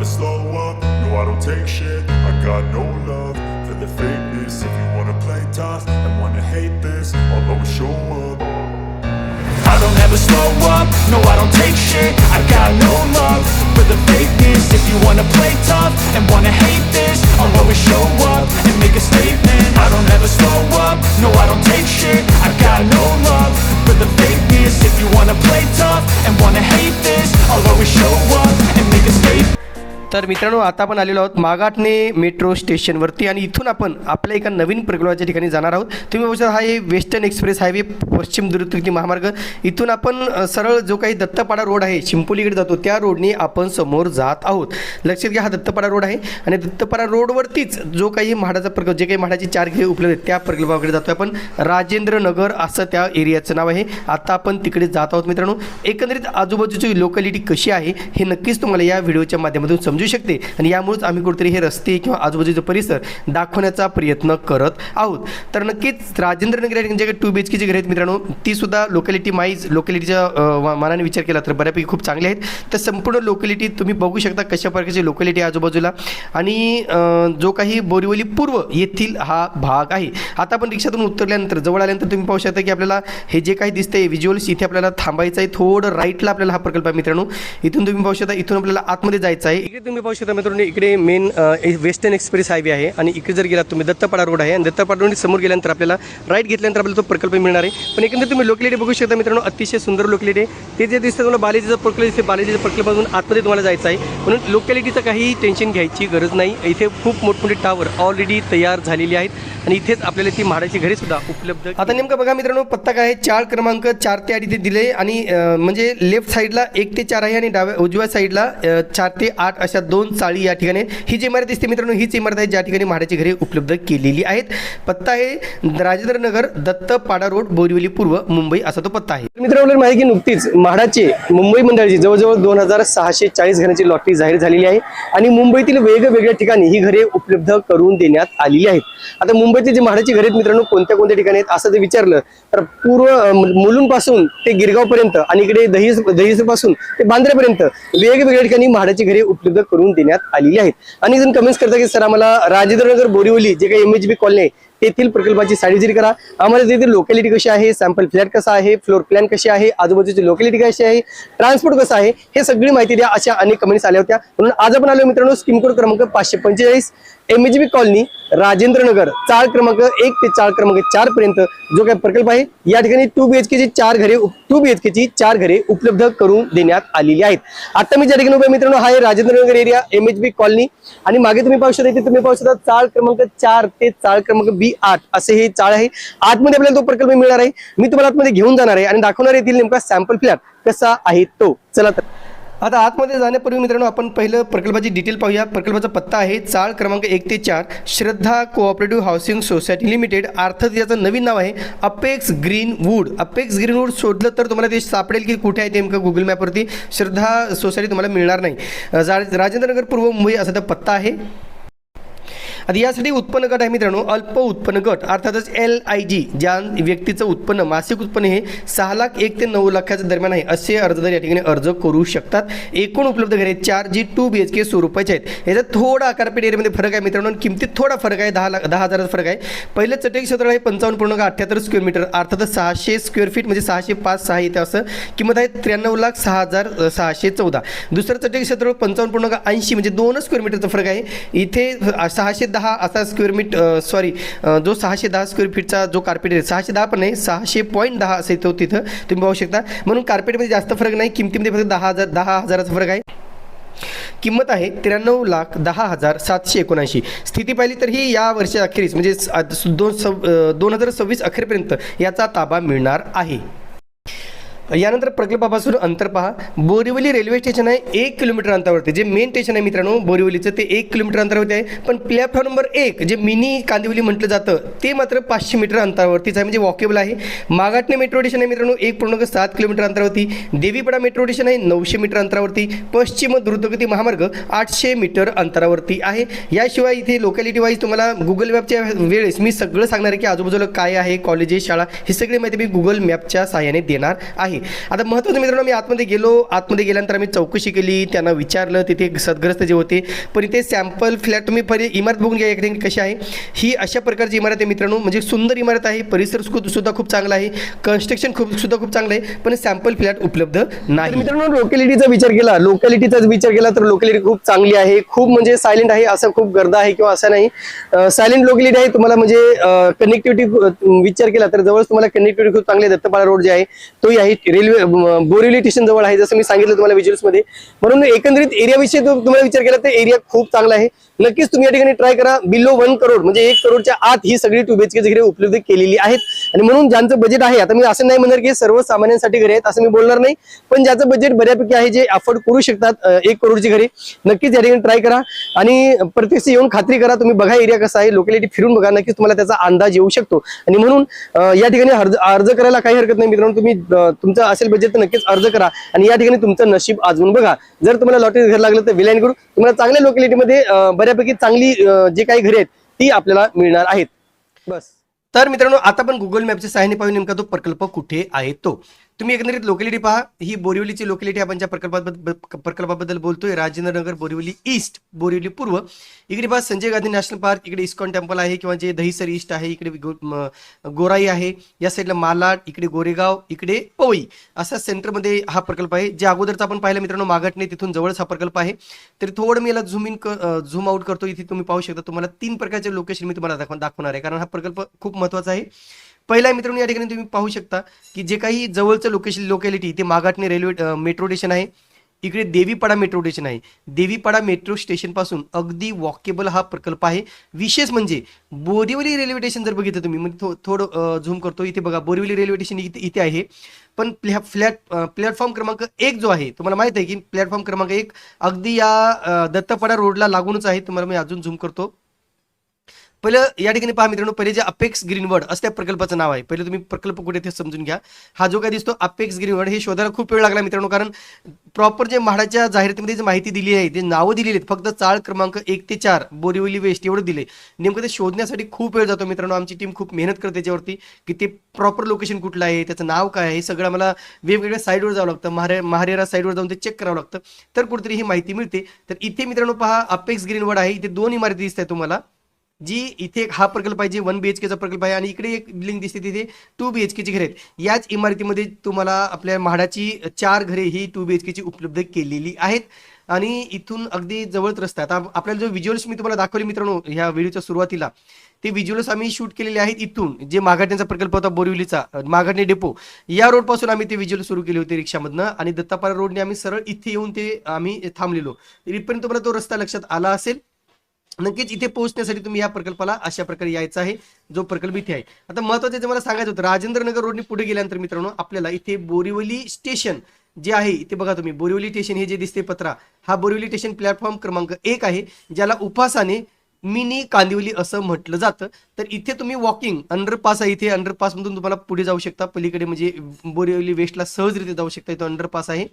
slow up, no I don't take shit. I got no love for the fakeness. If you wanna play tough and wanna hate this, I'll always show up. I don't ever slow up, no I don't take shit. I got no love for the fakeness. If you wanna play tough and wanna hate this, I'll always show up and make a statement. I don't ever slow up, no I don't take shit. I got no love for the fakeness. If you wanna play tough and wanna hate this, I'll always show up and make a statement. तर मित्रांनो, आता आपण आलेलो आहोत मागाटणे metro स्टेशनवरती आणि इथून आपण आपल्या एका नवीन प्रकल्पाच्या ठिकाणी जाणार आहोत. तुम्ही बघू शकता, हा आहे वेस्टर्न एक्सप्रेस हायवे, पश्चिम द्रुतगती महामार्ग. इथून आपण सरळ जो काही दत्तपाडा रोड आहे चिंपोलीकडे जातो त्या रोडने आपण समोर जात आहोत. लक्षात घ्या, हा दत्तपाडा रोड आहे आणि दत्तपाडा रोडवरतीच जो काही म्हाडाचा प्रकल्प, जे काही म्हाडाची 4 घरे उपलब्ध आहेत त्या प्रकल्पाकडे जातो आपण. राजेंद्र नगर असं त्या एरियाचं नाव आहे. आता आपण तिकडे जात आहोत. मित्रांनो, एकंदरीत आजूबाजूची लोकॅलिटी कशी आहे हे नक्कीच तुम्हाला या व्हिडिओच्या माध्यमातून समजू शकते आणि यामुळेच आम्ही कुठेतरी हे रस्ते किंवा आजूबाजूचा परिसर दाखवण्याचा प्रयत्न करत आहोत. तर नक्कीच राजेंद्र नगर जे काही 2 BHK ची घरे आहेत मित्रांनो, ती सुद्धा लोकॅलिटीच्या मानाने विचार केला तर बऱ्यापैकी खूप चांगली आहेत. तर संपूर्ण लोकॅलिटी तुम्ही बघू शकता कशा प्रकारची लोकॅलिटी आजूबाजूला आणि जो काही बोरिवली पूर्व येथील हा भाग आहे. आता आपण रिक्षातून उतरल्यानंतर जवळ आल्यानंतर तुम्ही पाहू शकता की आपल्याला हे जे काही दिसतंय व्हिज्युअल्स, इथे आपल्याला थांबायचं आहे. थोडं राईटला आपल्याला हा प्रकल्प आहे मित्रांनो. इथून तुम्ही पाहू शकता, इथून आपल्याला आतमध्ये जायचं आहे. इकडे तुम्ही पाहू शकता मित्रांनो, इकडे मेन वेस्टर्न एक्सप्रेस हायवे आहे आणि इकडे जर गेलात तुम्ही दत्तपाडा रोड आहे आणि दत्तपाडा रोड समोर गेल्यानंतर आपल्याला राईट घेतल्यानंतर आपल्याला तो प्रकल्प मिळणार आहे. पण एकंदर तुम्ही लोकॅलिटी बघू शकता मित्रांनो, अतिशय सुंदर लोकॅलिटी आहे. ते जे दिसतं तुम्हाला बालाजीचं प्रकल्प दिसते, बालाजीच्या प्रकल्पातून आतमध्ये तुम्हाला जायचं आहे. म्हणून लोकॅलिटीचं काही टेन्शन घ्यायची गरज नाही. इथे खूप मोठमोठे टावर ऑलरेडी तयार झालेली आहेत आणि इथेच आपल्याला ती म्हाडाची घरे सुद्धा उपलब्ध. आता नेमकं बघा मित्रांनो, पत्ता काय आहे, 4 क्रमांक 4 ते 8 इथे दिले आणि म्हणजे लेफ्ट साईडला 1 ते 4 आहे आणि उजव्या साईडला 4 ते 8 अशा 2 चाळी या ठिकाणी. ही जी इमारत दिसते मित्रांनो, हीच इमारत आहे ज्या ठिकाणी म्हाडाची घरे उपलब्ध केलेली आहेत. पत्ता आहे राजेंद्र नगर, दत्तपाडा रोड, बोरिवली पूर्व, मुंबई असा तो पत्ता आहे. मित्रांनो, माहिती की नुकतीच म्हाडाचे मुंबई मंडळाची जवळजवळ 2640 घरांची लॉटरी जाहीर झालेली आहे आणि मुंबईतील वेगवेगळ्या ठिकाणी ही घरे उपलब्ध करून देण्यात आलेली आहेत. आता मुंबईतील जे म्हाडाची घरे मित्रांनो कोणत्या कोणत्या ठिकाणी आहेत असं जर विचारलं तर पूर्व मुलुंडपासून ते गिरगावपर्यंत आणि इकडे दहिसरपासून ते बांद्र्यापर्यंत वेगवेगळ्या ठिकाणी म्हाडाची घरे उपलब्ध करून देण्यात आलेली आहेत. आणि जण कमेंट्स करता की सर आम्हाला राजेंद्र नगर बोरिवली जे काही MHB कॉलनी आहे तेथील प्रकल्पाची साडीगिरी करा, आम्हाला तेथील लोकॅलिटी कशी आहे, सॅम्पल फ्लॅट कसा आहे, फ्लोर प्लॅन कशी आहे, आजूबाजूची लोकॅलिटी कशी आहे, ट्रान्सपोर्ट कसं आहे, हे सगळी माहिती द्या अशा अनेक कमेंट्स आल्या होत्या. म्हणून आज आपण आलो मित्रांनो स्कीम कोड क्रमांक 545 MHB कॉलनी राजेंद्र नगर, चाळ क्रमांक 1 ते चाळ क्रमांक 4 पर्यंत जो काही प्रकल्प आहे या ठिकाणी 2 BHK ची 4 घरे उपलब्ध करून देण्यात आलेली आहेत. आता मी ज्या ठिकाणी उभे मित्रांनो हा आहे Rajendra Nagar area MHB colony आणि मागे तुम्ही पाहू शकता, तुम्ही पाहू शकता चाळ क्रमांक 4 ते चाळ क्रमांक B8 असे हे चाळ आहे. आतमध्ये आपल्याला तो प्रकल्प मिळणार आहे. मी तुम्हाला आतमध्ये घेऊन जाणार आहे आणि दाखवणार आहे येथील नेमका सॅम्पल फ्लॅट कसा आहे तो. चला तर आता आतमध्ये जाण्यापूर्वी मित्रांनो आपण पहिलं प्रकल्पाची डिटेल पाहूया. प्रकल्पाचा पत्ता आहे चाळ क्रमांक 1 ते 4 श्रद्धा कोऑपरेटिव्ह हाऊसिंग सोसायटी लिमिटेड, अर्थात याचं नवीन नाव आहे अपेक्स ग्रीनवूड. अपेक्स ग्रीनवूड शोधलं तर तुम्हाला ते सापडेल की कुठे आहे नेमकं गुगल मॅपवरती. श्रद्धा सोसायटी तुम्हाला मिळणार नाही. राजेंद्र नगर पूर्व मुंबई असा तो पत्ता आहे. आता यासाठी उत्पन्न गट आहे मित्रांनो, अल्प उत्पन्न गट अर्थातच LIG, ज्या व्यक्तीचं उत्पन्न मासिक उत्पन्न हे 6 लाख 1 ते 9 लाखाच्या दरम्यान आहे असे अर्जदार या ठिकाणी अर्ज करू शकतात. एकूण उपलब्ध घरे 4 जी 2 BHK स्वरूपाचे आहेत. याचा थोडा आकारपेठ एरियामध्ये फरक आहे मित्रांनो, किमतीत थोडा फरक आहे, 10,000चा फरक आहे. पहिलं चटई क्षेत्र आहे 55.78 स्क्वेअर मीटर अर्थातच 600 स्क्वेअर फीट म्हणजे 605.6 इथे असं किंमत आहे 93,06,614. दुसरं चटई क्षेत्र 55.80 म्हणजे 2 स्क्वेअर मीटरचा फरक आहे. इथे 610 असा स्क्वेअर जो 610 स्क्वेअर फीटचा जो कार्पेट आहे 610 पण नाही 600.10 असं येतो तिथं तुम्ही पाहू शकता. म्हणून कार्पेटमध्ये जास्त फरक नाही, किमतीमध्ये फक्त 10,000चा फरक आहे. किंमत आहे 93,10,779. स्थिती पाहिली तर ही या वर्षा अखेरीस म्हणजे 2026 अखेरपर्यंत याचा ताबा मिळणार आहे. यानंतर प्रकल्पापासून अंतर पहा. बोरिवली रेल्वे स्टेशन आहे 1 किलोमीटर अंतरावरती, जे मेन स्टेशन आहे मित्रांनो बोरिवलीचं ते 1 किलोमीटर अंतरावरती आहे. पण प्लॅटफॉर्म नंबर 1 जे मिनी कांदिवली म्हटलं जातं ते मात्र 500 मीटर अंतरावरतीच आहे, म्हणजे वॉकेबल आहे. मागाटणे मेट्रो स्टेशन आहे मित्रांनो 1.7 किलोमीटर अंतरावरती. देवीपाडा मेट्रो स्टेशन आहे 900 मीटर अंतरावरती. पश्चिम द्रुतगती महामार्ग 800 मीटर अंतरावरती आहे. याशिवाय इथे लोकॅलिटी वाईज तुम्हाला गुगल मॅपच्या वेळेस मी सगळं सांगणार आहे की आजूबाजूला काय आहे, कॉलेजेस, शाळा, ही सगळी माहिती मी गुगल मॅपच्या सहाय्याने देणार आहे. आहे. आता महत्त्वाचं मित्रांनो, मी आतमध्ये गेल्यानंतर आम्ही चौकशी केली, त्यांना विचारलं तिथे सद्ग्रस्त जे होते, पण इथे सॅम्पल फ्लॅट तुम्ही इमारत बघून घ्या एक कशी आहे. ही अशा प्रकारची इमारत आहे मित्रांनो, म्हणजे सुंदर इमारत आहे, परिसर सुद्धा खूप चांगला आहे, कन्स्ट्रक्शन सुद्धा खूप चांगलं आहे, पण सॅम्पल फ्लॅट उपलब्ध नाही. मित्रांनो, लोकॅलिटीचा विचार केला तर लोकॅलिटी खूप चांगली आहे, खूप म्हणजे सायलेंट आहे, असं खूप गर्द आहे किंवा असं नाही, सायलेंट लोकॅलिटी आहे. तुम्हाला म्हणजे कनेक्टिव्हिटी विचार केला तर जवळ तुम्हाला कनेक्टिव्हिटी खूप चांगली आहे. दत्तपाडा रोड जे आहे तोही आहे, रेल्वे बोरिवली स्टेशन जवळ आहे, जसं मी सांगितलं तुम्हाला व्हिज्युअल्स मध्ये. म्हणून एकंदरीत एरियाविषयी तुम्हाला विचार केला तर एरिया खूप चांगला आहे. नक्कीच तुम्ही या ठिकाणी ट्राय करा. बिलो 1 करोड म्हणजे 1 करोडच्या आत ही सगळी 2 BHK घरे उपलब्ध केलेली आहेत. आणि म्हणून ज्यांचं बजेट आहे, आता मी असं नाही म्हणणार की सर्वसामान्यांसाठी घरे आहेत असं मी बोलणार नाही, पण ज्याचं बजेट बऱ्यापैकी आहे, जे अफोर्ड करू शकतात 1 करोडची घरे, नक्कीच या ठिकाणी ट्राय करा. आणि प्रत्यक्ष येऊन खात्री करा, तुम्ही बघा एरिया कसा आहे, लोकॅलिटी फिरून बघा, नक्कीच तुम्हाला त्याचा अंदाज येऊ शकतो. आणि म्हणून या ठिकाणी अर्ज करायला काही हरकत नाही मित्रांनो. तुम्ही तुमचं असेल बजेट तर नक्कीच अर्ज करा आणि या ठिकाणी तुमचं नशीब आजवून बघा. जर तुम्हाला लॉटरी घर लागलं तर विलाईन करू, तुम्हाला चांगल्या लोकॅलिटीमध्ये बऱ्यापैकी चांगली जे काही घरे आहेत ती आपल्याला मिळणार आहेत. बस. तर मित्रांनो, आता आपण गुगल मॅपच्या सहाय्याने पाहू नेमका तो प्रकल्प कुठे आहे तो. तुम्ही एकंदरीत लोकॅलिटी पहा, ही बोरिवलीची लोकॅलिटी आपण ज्या प्रकल्पाबद्दल बोलतोय, राजेंद्रनगर, बोरिवली ईस्ट, बोरिवली पूर्व. इकडे पहा संजय गांधी नॅशनल पार्क, इकडे इस्कॉन टेम्पल आहे किंवा जे दहिसर ईस्ट आहे, इकडे गोराई आहे, या साईडला मालाड, इकडे गोरेगाव, इकडे पवई, असा सेंटरमध्ये हा प्रकल्प आहे. जे अगोदरचा आपण पाहिला मित्रांनो मागाटने, तिथून जवळच हा प्रकल्प आहे. तरी थोडं मी याला झूम आउट करतो. इथे तुम्ही पाहू शकता, तुम्हाला 3 प्रकारचे लोकेशन मी तुम्हाला दाखवणार आहे, कारण हा प्रकल्प खूप महत्त्वाचा आहे. पहिला मित्रांनो, या ठिकाणी तुम्ही पाहू शकता की जे काही जवळचं लोकॅलिटी इथे मागाटणे रेल्वे मेट्रो स्टेशन आहे, इकडे देवीपाडा मेट्रो स्टेशन आहे. देवीपाडा मेट्रो स्टेशन पासून अगदी वॉकेबल हा प्रकल्प आहे. विशेष म्हणजे बोरिवली रेल्वे स्टेशन जर बघितलं तुम्ही, म्हणजे थोडं झूम करतो, इथे बघा बोरिवली रेल्वे स्टेशन इथे आहे, पण प्लॅटफॉर्म क्रमांक 1 जो आहे, तुम्हाला माहित आहे की प्लॅटफॉर्म क्रमांक 1 अगदी या दत्तपाडा रोडला लागूनच आहे. तुम्हाला मी अजून झूम करतो. पहिलं या ठिकाणी पहा मित्रांनो, पहिले जे अपेक्स ग्रीनवर्ड असं प्रकल्पाचं नाव आहे. पहिले तुम्ही प्रकल्प कुठे ते समजून घ्या. हा जो काय दिसतो अपेक्स ग्रीनवर्ड, हे शोधायला खूप वेळ लागला मित्रांनो, कारण प्रॉपर जे म्हाडाच्या जाहिरातीमध्ये जी माहिती दिली आहे, ते नावं दिलेली आहेत, फक्त चाळ क्रमांक 1 ते 4 बोरिवली वेस्ट एवढं दिले. नेमकं ते शोधण्यासाठी खूप वेळ जातो मित्रांनो. आमची टीम खूप मेहनत करते त्याच्यावरती की ते प्रॉपर लोकेशन कुठलं आहे, त्याचं नाव काय आहे, सगळं मला वेगवेगळ्या साईडवर जावं लागतं, महारेरा साईडवर जाऊन ते चेक करावं लागतं, तर कुठेतरी ही माहिती मिळते. तर इथे मित्रांनो पहा, अपेक्स ग्रीनवर्ड आहे, इथे 2 इमारती दिसत आहेत तुम्हाला. जी इथे हा प्रकल्प आहे, जे 1 BHK चा प्रकल्प आहे, आणि इकडे एक बिल्डिंग दिसते, तिथे 2 BHK ची घरे आहेत. याच इमारतीमध्ये तुम्हाला आपल्या म्हाडाची 4 घरे ही 2 BHK ची उपलब्ध केलेली आहेत. आणि इथून अगदी जवळच रस्ता आहे. आता आपल्याला जो व्हिज्युअल्स मी तुम्हाला दाखवले मित्रांनो ह्या व्हिडिओच्या सुरुवातीला, ते व्हिज्युअल्स आम्ही शूट केलेले आहेत इथून, जे मागाटण्याचा प्रकल्प होता बोरिवलीचा, मागाटणे डेपो, या रोड पासून आम्ही ते व्हिज्युअल सुरू केले होते रिक्षामधनं, आणि दत्तापाडा रोडने आम्ही सरळ इथे येऊन ते आम्ही थांबलेलो. इथपर्यंत तुम्हाला तो रस्ता लक्षात आला असेल. नक्कीच इथे पोहोचण्यासाठी तुम्ही या प्रकल्पाला अशा प्रकारे यायचं आहे, जो प्रकल्प इथे आहे. आता महत्त्वाचं जे मला सांगायचं होतं, राजेंद्रनगर रोडने पुढे गेल्यानंतर मित्रांनो आपल्याला इथे बोरिवली स्टेशन जे आहे, इथे बघा तुम्ही बोरिवली स्टेशन हे जे दिसते पत्रा, हा बोरिवली स्टेशन प्लॅटफॉर्म क्रमांक 1 आहे, ज्याला उपासाने मिनी कांदिवली असं म्हटलं जातं. तर इथे तुम्ही वॉकिंग अंडरपास आहे, इथे अंडरपासमधून तुम्हाला पुढे जाऊ शकता, पलीकडे म्हणजे बोरिवली वेस्टला सहजरित्या जाऊ शकता. इथं अंडरपास आहे.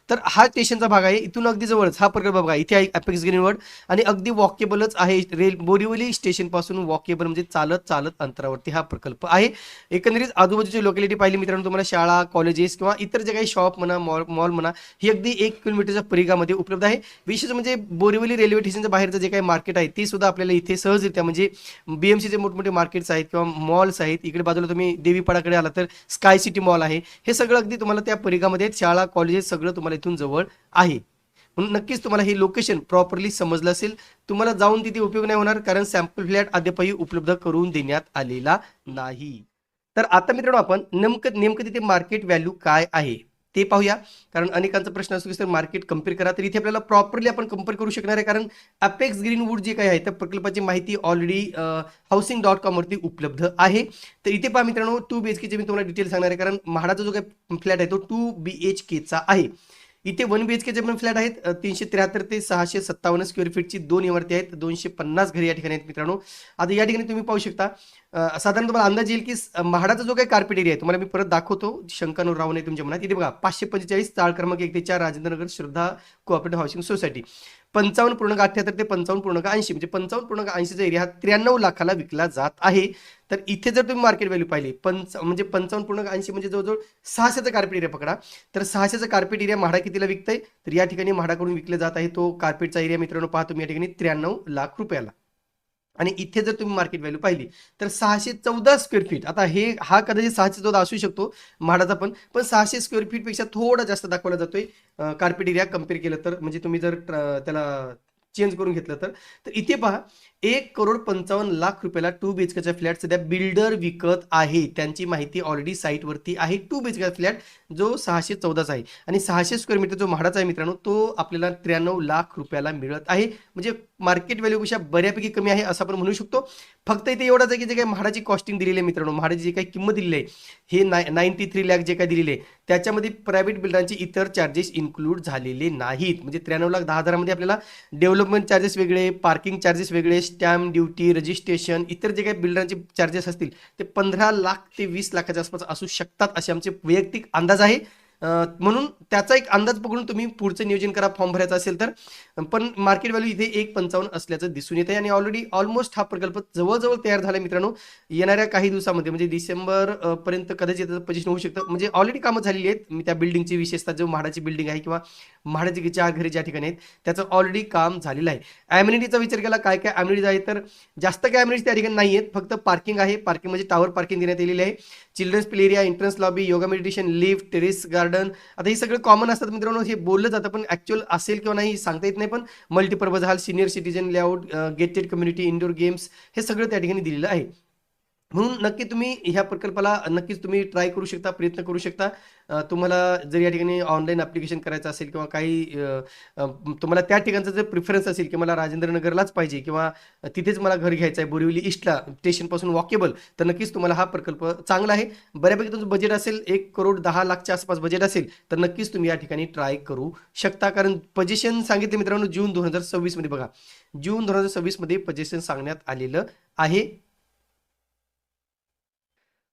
तर हा स्टेशनचा भाग आहे, इथून अगदी जवळच हा प्रकल्प बघा, इथे आहे अपेक्स ग्रीनवर्ड, आणि अगदी वॉकेबलच आहे, बोरिवली स्टेशन पासून वॉकेबल म्हणजे चालत अंतरावरती हा प्रकल्प आहे. एकंदरीत आजूबाजूची लोकॅलिटी पाहिली मित्रांनो, तुम्हाला शाळा, कॉलेजेस किंवा इतर जे काही शॉप म्हणा, मॉल म्हणा, ही अगदी 1 किलोमीटरच्या परिघामध्ये उपलब्ध आहे. विशेष म्हणजे बोरिवली रेल्वे स्टेशनच्या बाहेरचं जे काही मार्केट आहे, ती सुद्धा आपल्याला इथे सहजरित्या, म्हणजे BMCचे मोठमोठे मार्केट्स आहेत किंवा मॉल्स आहेत. इकडे बाजूला तुम्ही देवीपाडाकडे आला तर स्काय सिटी मॉल आहे. हे सगळं अगदी तुम्हाला त्या परिघामध्ये आहेत. शाळा, कॉलेजेस सगळं तुम्हाला इथून जवळ आहे. म्हणून नक्कीच तुम्हाला हे लोकेशन प्रॉपरली समजलं असेल. तुम्हाला जाऊन तिथे उपयोग नाही होणार, कारण सॅम्पल फ्लॅट अद्यापही उपलब्ध करून देण्यात आलेला नाही. तर आता मित्रांनो आपण नेमकं तिथे मार्केट व्हॅल्यू काय आहे ते पाहूया, कारण अनेकांचा प्रश्न असतो की सर मार्केट कम्पेअर करा. तर इथे आपल्याला प्रॉपरली आपण कम्पेअर करू शकणार आहे, कारण अपेक्स ग्रीनवूड जे काही आहे त्या प्रकल्पाची माहिती ऑलरेडी housing.com वरती उपलब्ध आहे. तर इथे पहा मित्रांनो, 2 BHK चे मी तुम्हाला डिटेल सांगणार आहे, कारण म्हाडाचा जो काही फ्लॅट आहे तो 2 BHK चा आहे. इथे 1 BHK चे पण फ्लॅट आहेत, 373 ते 657 स्क्वेअर फीटची 2 इमारती आहेत, 250 घरे या ठिकाणी आहेत मित्रांनो. आता या ठिकाणी तुम्ही पाहू शकता, साधारण तुम्हाला अंदाज येईल की म्हाडाचा जो काही कार्पेट एरिया आहे, तुम्हाला मी परत दाखवतो, शंकानूर राहू नये तुमच्या मनात. इथे बघा 545 चाळ क्रमांक 1 ते 4 राजेंद्रनगर श्रद्धा कोऑपरेटिव्ह हाऊसिंग सोसायटी. 55.78 ते 55.80 म्हणजे 55.80चा एरिया हा 93 लाखाला विकला जात आहे. तर इथे जर तुम्ही मार्केट व्हॅल्यू पाहिली म्हणजे 55.80 म्हणजे जवळजवळ 600चा कार्पेट एरिया पकडा. तर 600चा कार्पेट एरिया म्हाडा कितीला विकतंय, तर या ठिकाणी म्हाडाकडून विकले जात आहे तो कार्पेटचा एरिया मित्रांनो पहा तुम्ही या ठिकाणी 93 लाख रुपयाला. आणि इथे जर तुम्ही मार्केट व्हॅल्यू पाहिली तर 614 स्क्वेअर फीट. आता हा कदाचित 614 असू शकतो म्हाडाचा पण 600 स्क्वेअर फीट पेक्षा थोडा जास्त दाखवला जातोय कार्पेट एरिया कम्पेअर केलं तर. म्हणजे तुम्ही जर त्याला चेंज करून घेतलं तर इथे पहा 1,55,00,000 रुपयाला 2 BHKचा फ्लॅट सध्या बिल्डर विकत आहे. त्यांची माहिती ऑलरेडी साईटवरती आहे. 2 BHK फ्लॅट जो 614चा आहे आणि 600 स्क्वेअर मीटर जो म्हाडाचा आहे मित्रांनो तो आपल्याला 93 लाख रुपयाला मिळत आहे. म्हणजे मार्केट व्हॅल्यूपेक्षा बऱ्यापैकी कमी आहे असं आपण म्हणू शकतो. फक्त इथे एवढाच आहे की जे काही म्हाडाची कॉस्टिंग दिलेली आहे मित्रांनो, म्हाडाची जी काही किंमत दिलेली आहे हे 93 लाख जे काही दिलेले आहे त्याच्यामध्ये प्रायव्हेट बिल्डरांचे इतर चार्जेस इन्क्लूड झालेले नाहीत. म्हणजे 93,10,000मध्ये आपल्याला डेव्हलपमेंट चार्जेस वेगळे, पार्किंग चार्जेस वेगळे, स्टॅम्प ड्युटी, रजिस्ट्रेशन, इतर जे काही बिल्डरांचे चार्जेस असतील ते 15 लाख ते 20 लाखाच्या आसपास असू शकतात असे आमचे वैयक्तिक अंदाज आहे. म्हणून त्याचा एक अंदाज पकडून तुम्ही पुढचं नियोजन करा फॉर्म भरायचा असेल तर. पण मार्केट व्हॅल्यू इथे 1,55 असल्याचं दिसून येते आणि ऑलरेडी ऑलमोस्ट हा प्रकल्प जवळजवळ तयार झाला मित्रांनो. येणाऱ्या काही दिवसामध्ये म्हणजे डिसेंबर पर्यंत कदाचित पोझिशन होऊ शकतं. म्हणजे ऑलरेडी कामं झालेली आहेत. मी त्या बिल्डिंगची विशेषतः जो म्हाडाची बिल्डिंग आहे किंवा म्हाडाची 4 घरे ज्या ठिकाणी आहेत त्याचं ऑलरेडी काम झालेलं आहे. ॲम्युनिटीचा विचार केला काय काय ॲम्युनिटीज आहे तर जास्त काय ॲम्युनिटीज त्या ठिकाणी नाही आहेत. फक्त पार्किंग आहे. पार्किंग म्हणजे टावर पार्किंग देण्यात येलेली आहे. Children's play area, entrance lobby, yoga meditation, lift, terrace garden. आता हे सगळे कॉमन असतात मित्रांनो. हे बोललं जातं पण ॲक्च्युअल असेल किंवा नाही सांगता येत नाही. पण multipurpose hall, senior citizen layout, gated community, indoor games हे सगळं त्या ठिकाणी दिलेलं आहे. म्हणून नक्की तुम्ही ह्या प्रकल्पाला नक्कीच तुम्ही ट्राय करू शकता, प्रयत्न करू शकता. तुम्हाला जर या ठिकाणी ऑनलाईन ॲप्लिकेशन करायचं असेल किंवा काही तुम्हाला त्या ठिकाणचं जर प्रिफरन्स असेल की मला राजेंद्रनगरलाच पाहिजे किंवा तिथेच मला घर घ्यायचं आहे बोरिवली ईस्टला स्टेशनपासून वॉकेबल, तर नक्कीच तुम्हाला हा प्रकल्प चांगला आहे. बऱ्यापैकी तुमचं बजेट असेल 1,10,00,000च्या आसपास बजेट असेल तर नक्कीच तुम्ही या ठिकाणी ट्राय करू शकता. कारण पोझिशन सांगितले मित्रांनो जून 2026 मध्ये बघा, जून 2026 मध्ये पोझिशन सांगण्यात आलेलं आहे.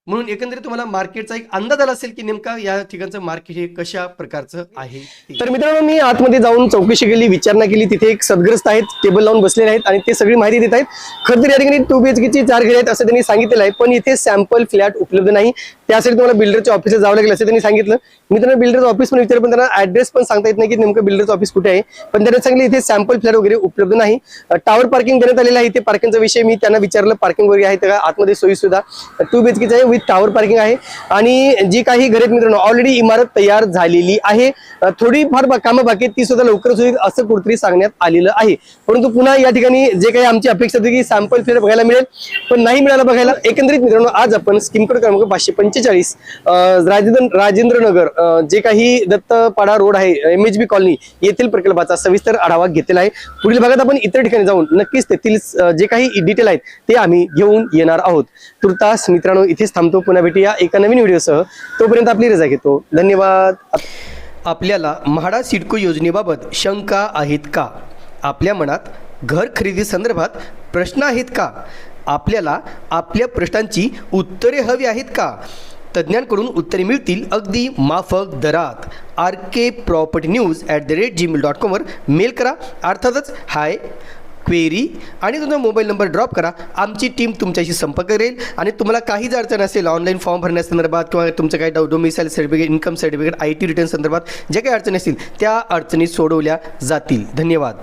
म्हणून एकंदरीत तुम्हाला मार्केटचा एक अंदाज आला असेल की नेमका या ठिकाणचं मार्केट हे कशा प्रकारचं आहे. तर मित्रांनो मी आतमध्ये जाऊन चौकशी केली, विचारणा केली. तिथे एक सदग्रस्त आहेत, टेबल लावून बसलेले आहेत आणि ते सगळी माहिती देत आहेत. खरं तर या ठिकाणी 2 BHKची 4 घरे आहेत असं त्यांनी सांगितलेलं आहे. पण इथे सॅम्पल फ्लॅट उपलब्ध नाही. त्यासाठी तुम्हाला बिल्डरच्या ऑफिसला जावं लागेल असं त्यांनी सांगितलं. मी त्यांना बिल्डरचं ऑफिस पण विचारलं पण त्यांना ऍड्रेस पण सांगता येत नाही की नेमकं बिल्डरचं ऑफिस कुठे आहे. पण त्यांनी सांगितलं इथे सॅम्पल फ्लॅट वगैरे उपलब्ध नाही. टावर पार्किंग देण्यात आलेलं आहे. इथे पार्किंगचा विषय मी त्यांना विचारलं, पार्किंग वगैरे आहे का आतमध्ये सोयी सुद्धा 2 BHKचं आहे विथ टावर पार्किंग आहे. आणि जी काही घरे मित्रांनो ऑलरेडी इमारत तयार झालेली आहे. थोडी फार कामं बाकी आहेत ती सुद्धा लवकरच होईल असं कुठेतरी सांगण्यात आलेलं आहे. परंतु पुन्हा या ठिकाणी जे काही आमची अपेक्षा होती की सॅम्पल फ्लॅट बघायला मिळेल पण नाही मिळाला बघायला. एकंदरीत मित्रांनो आज आपण स्कीम कोड क्रमांक 545 राजेंद्रनगर जे काही दत्तपाडा रोड आहे MHB कॉलनी येथील प्रकल्पाचा सविस्तर आढावा घेतलेला आहे. पुढील भागात आपण इतर ठिकाणी जाऊन नक्कीच तेथील जे काही डिटेल आहेत ते आम्ही घेऊन येणार आहोत. तुर्तास मित्रांनो इथेच थांबतो. पुन्हा भेटूया एका नवीन व्हिडिओसह. तोपर्यंत आपली रजा घेतो. धन्यवाद. आपल्याला म्हाडा सिडको योजनेबाबत शंका आहेत का? आपल्या मनात घर खरेदी संदर्भात प्रश्न आहेत का? आपल्याला आपल्या प्रश्नांची उत्तरे हवी आहेत का? तज्ज्ञांकडून उत्तरे मिळतील अगदी माफक दरात. rkpropertynews@gmail.com वर मेल करा. अर्थातच हाय क्वेरी आणि तुमचा मोबाईल नंबर ड्रॉप करा. आमची टीम तुमच्याशी संपर्क करेल आणि तुम्हाला काही जर अडचण असेल ऑनलाईन फॉर्म भरण्यासंदर्भात किंवा तुमचं काही domicile certificate, income certificate, IT return संदर्भात ज्या काही अडचणी असतील त्या अडचणी सोडवल्या जातील. धन्यवाद.